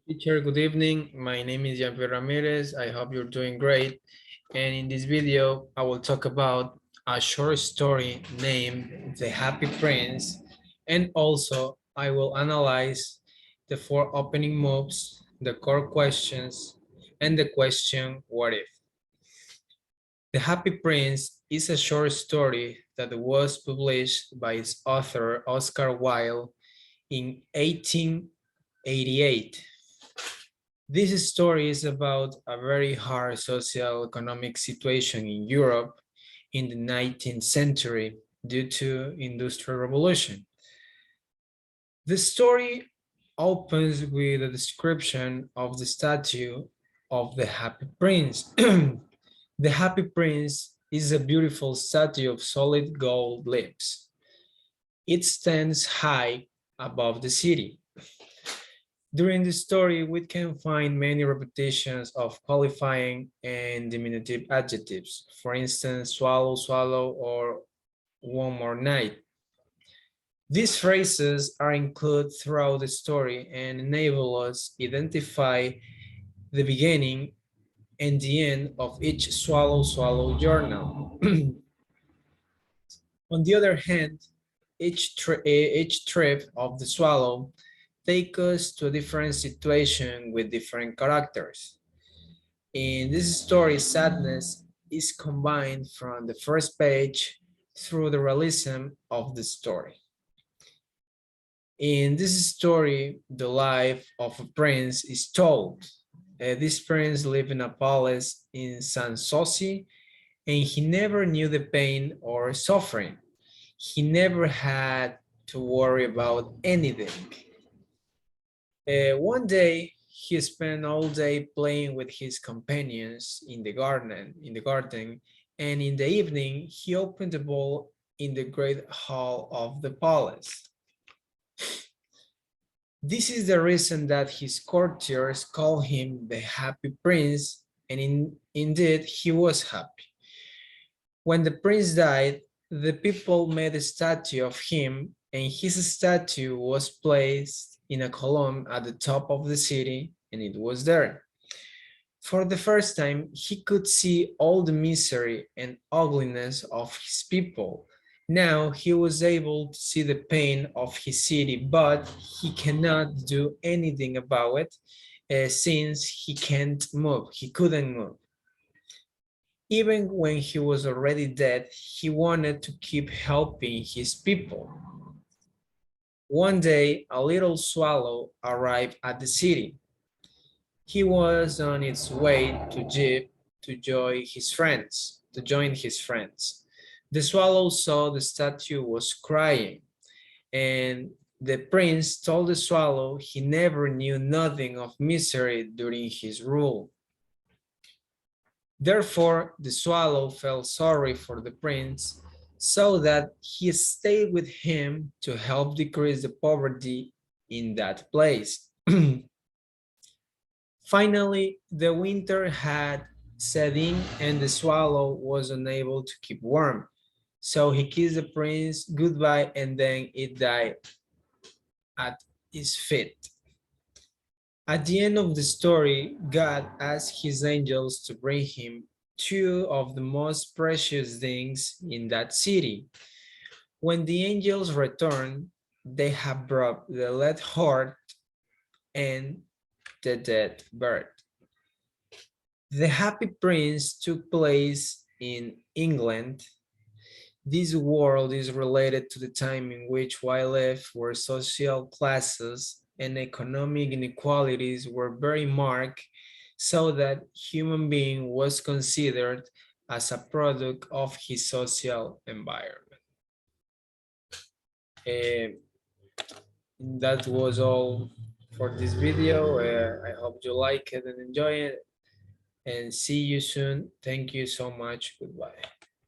Teacher, good evening. My name is Jean-Pierre Ramirez. I hope you're doing great. And in this video, I will talk about a short story named The Happy Prince. And also, I will analyze the four opening moves, the core questions, and the question, what if? The Happy Prince is a short story that was published by its author, Oscar Wilde, in 1888. This story is about a very hard social economic situation in Europe in the 19th century due to Industrial Revolution. The story opens with a description of the statue of the Happy Prince. The Happy Prince is a beautiful statue of solid gold lips. It stands high above the city. During the story, we can find many repetitions of qualifying and diminutive adjectives. For instance, swallow, swallow, or one more night. These phrases are included throughout the story and enable us identify the beginning and the end of each swallow, swallow journal. On the other hand, each trip of the swallow take us to a different situation with different characters. In this story, sadness is combined from the first page through the realism of the story. In this story, the life of a prince is told. This prince lived in a palace in Sanssouci, and he never knew the pain or suffering. He never had to worry about anything. One day, he spent all day playing with his companions in the garden, and in the evening, he opened the ball in the great hall of the palace. This is the reason that his courtiers call him the Happy Prince, and indeed, he was happy. When the prince died, the people made a statue of him, and his statue was placed in a column at the top of the city, and it was there. For the first time, he could see all the misery and ugliness of his people. Now he was able to see the pain of his city, but he cannot do anything about it since he can't move, he couldn't move. Even when he was already dead, he wanted to keep helping his people. One day, a little swallow arrived at the city. He was on its way to Egypt to join his friends. The swallow saw the statue was crying, and the prince told the swallow he never knew nothing of misery during his rule. Therefore, the swallow felt sorry for the prince, so that he stayed with him to help decrease the poverty in that place. Finally, the winter had set in and the swallow was unable to keep warm. So he kissed the prince goodbye and then it died at his feet. At the end of the story, God asked his angels to bring him two of the most precious things in that city. When the angels returned, they have brought the dead heart and the dead bird. The Happy Prince took place in England. This world is related to the time in which we live, where social classes and economic inequalities were very marked, so that human being was considered as a product of his social environment. That was all for this video. I hope you like it and enjoy it, and see you soon. Thank you so much. Goodbye.